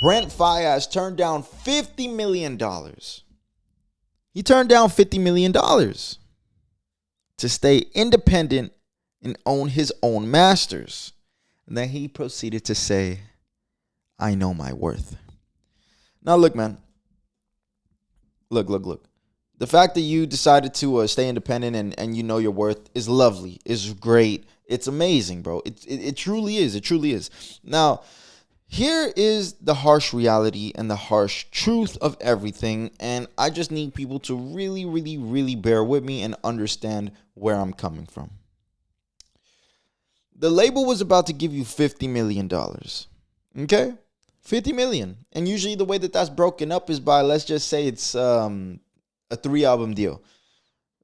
Brent Faiyaz turned down $50 million. He turned down $50 million to stay independent and own his own masters. And then he proceeded to say, I know my worth. Now, look, man. Look. The fact that you decided to stay independent and you know your worth is lovely, is great. It's amazing, bro. It truly is. It truly is. Now, here is the harsh reality and the harsh truth of everything. And I just need people to really, really, really bear with me and understand where I'm coming from. The label was about to give you $50 million. Okay? 50 million. And usually the way that that's broken up is by, let's just say it's a 3-album deal.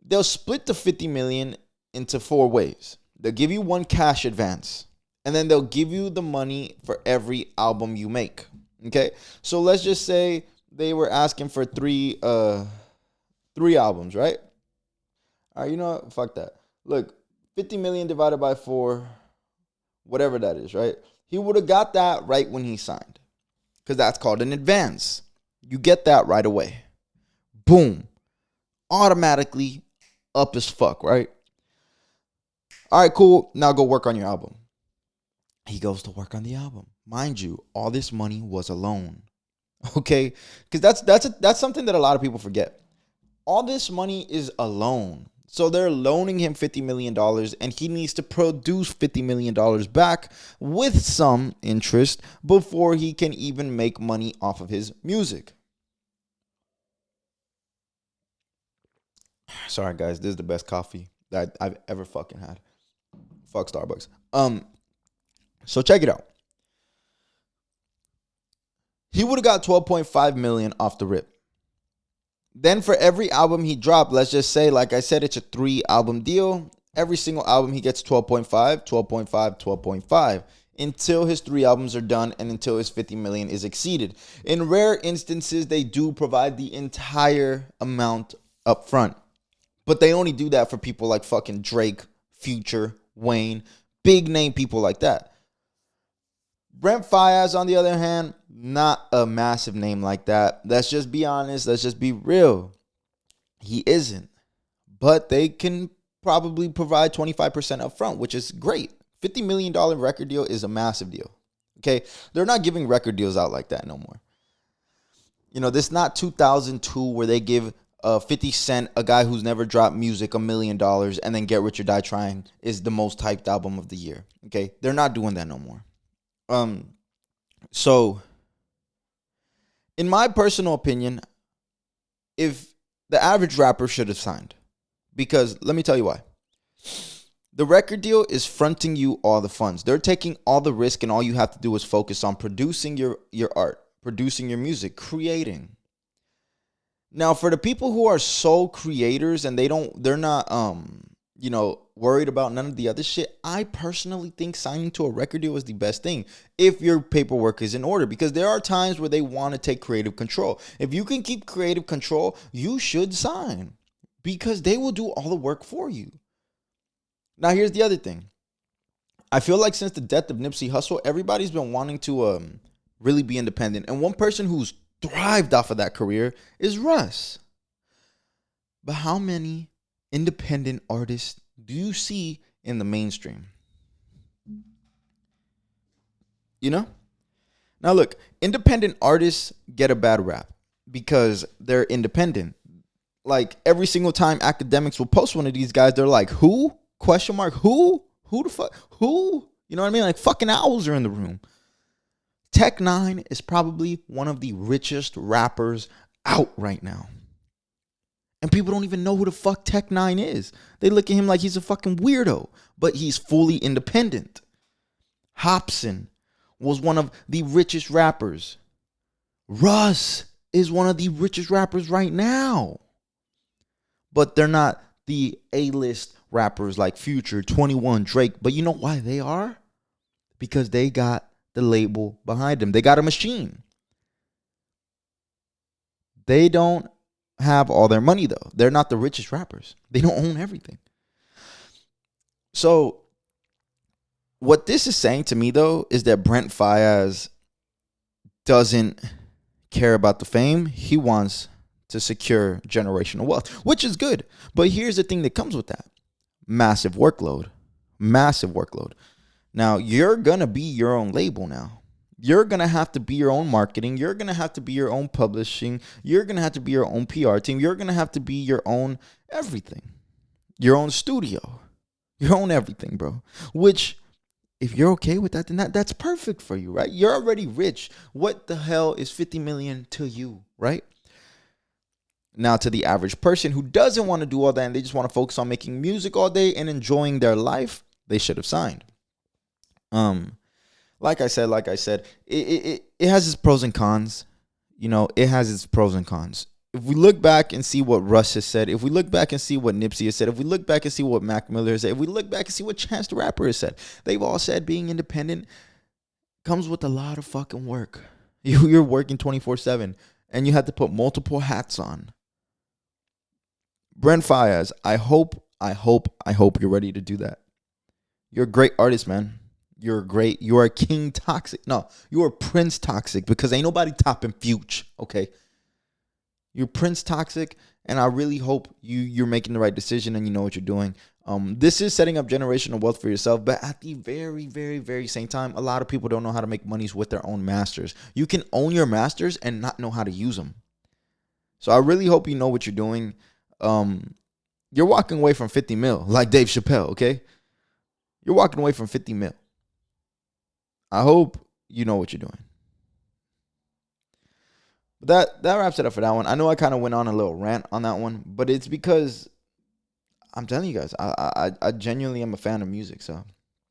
They'll split the 50 million into 4 ways. They'll give you one cash advance, and then they'll give you the money for every album you make. Okay? So let's just say they were asking for three albums, right? All right, you know what? Fuck that. Look, 50 million divided by 4, whatever that is, right? He would have got that right when he signed, because that's called an advance. You get that right away. Boom. Automatically up as fuck, right? All right, cool. Now go work on your album. He goes to work on the album. Mind you, all this money was a loan. Okay? Because that's something that a lot of people forget. All this money is a loan. So they're loaning him $50 million, and he needs to produce $50 million back with some interest before he can even make money off of his music. Sorry, guys. This is the best coffee that I've ever fucking had. Fuck Starbucks. So check it out. He would have got 12.5 million off the rip. Then for every album he dropped, let's just say, like I said, it's a 3-album deal. Every single album he gets 12.5 until his 3 albums are done and until his 50 million is exceeded. In rare instances, they do provide the entire amount up front. But they only do that for people like fucking Drake, Future, Wayne, big name people like that. Brent Faiyaz, on the other hand, not a massive name like that. Let's just be honest. Let's just be real. He isn't. But they can probably provide 25% up front, which is great. $50 million record deal is a massive deal. Okay? They're not giving record deals out like that no more. You know, this is not 2002 where they give 50 Cent, a guy who's never dropped music, $1 million, and then Get Rich or Die Trying is the most hyped album of the year. Okay? They're not doing that no more. So, in my personal opinion, if the average rapper should have signed, because let me tell you why. The record deal is fronting you all the funds. They're taking all the risk, and all you have to do is focus on producing your art, producing your music, creating. Now, for the people who are sole creators and they're not worried about none of the other shit, I personally think signing to a record deal is the best thing if your paperwork is in order, because there are times where they want to take creative control. If you can keep creative control, you should sign, because they will do all the work for you. Now, here's the other thing. I feel like since the death of Nipsey Hussle, everybody's been wanting to really be independent. And one person who's thrived off of that career is Russ. But how many independent artists do you see in the mainstream? You know? Now look, independent artists get a bad rap because they're independent. Like every single time academics will post one of these guys, they're like, who? Question mark, who? Who the fuck? Who? You know what I mean? Like fucking owls are in the room. Tech Nine is probably one of the richest rappers out right now. And people don't even know who the fuck Tech Nine is. They look at him like he's a fucking weirdo. But he's fully independent. Hopsin was one of the richest rappers. Russ is one of the richest rappers right now. But they're not the A-list rappers like Future, 21, Drake. But you know why they are? Because they got the label behind them. They got a machine. They don't have all their money, though. They're not the richest rappers. They don't own everything. So what this is saying to me, though, is that Brent Faiyaz doesn't care about the fame. He wants to secure generational wealth, which is good. But here's the thing that comes with that: massive workload. Massive workload. Now, you're going to be your own label now. You're going to have to be your own marketing. You're going to have to be your own publishing. You're going to have to be your own PR team. You're going to have to be your own everything. Your own studio. Your own everything, bro. Which, if you're okay with that, then that's perfect for you, right? You're already rich. What the hell is 50 million to you, right? Now, to the average person who doesn't want to do all that and they just want to focus on making music all day and enjoying their life, they should have signed. Like I said, it has its pros and cons. You know, it has its pros and cons. If we look back and see what Russ has said, if we look back and see what Nipsey has said, if we look back and see what Mac Miller has said, if we look back and see what Chance the Rapper has said, they've all said being independent comes with a lot of fucking work. You're working 24/7 and you have to put multiple hats on. Brent Faiyaz, I hope you're ready to do that. You're a great artist, man. You are King Toxic. No, you are Prince Toxic because ain't nobody topping Fuge, okay? You're Prince Toxic, and I really hope you're making the right decision and you know what you're doing. This is setting up generational wealth for yourself, but at the very, very, very same time, a lot of people don't know how to make monies with their own masters. You can own your masters and not know how to use them. So I really hope you know what you're doing. You're walking away from 50 mil, like Dave Chapelle, okay? You're walking away from 50 mil. I hope you know what you're doing. But that wraps it up for that one. I know I kind of went on a little rant on that one, but it's because I'm telling you guys, I genuinely am a fan of music. So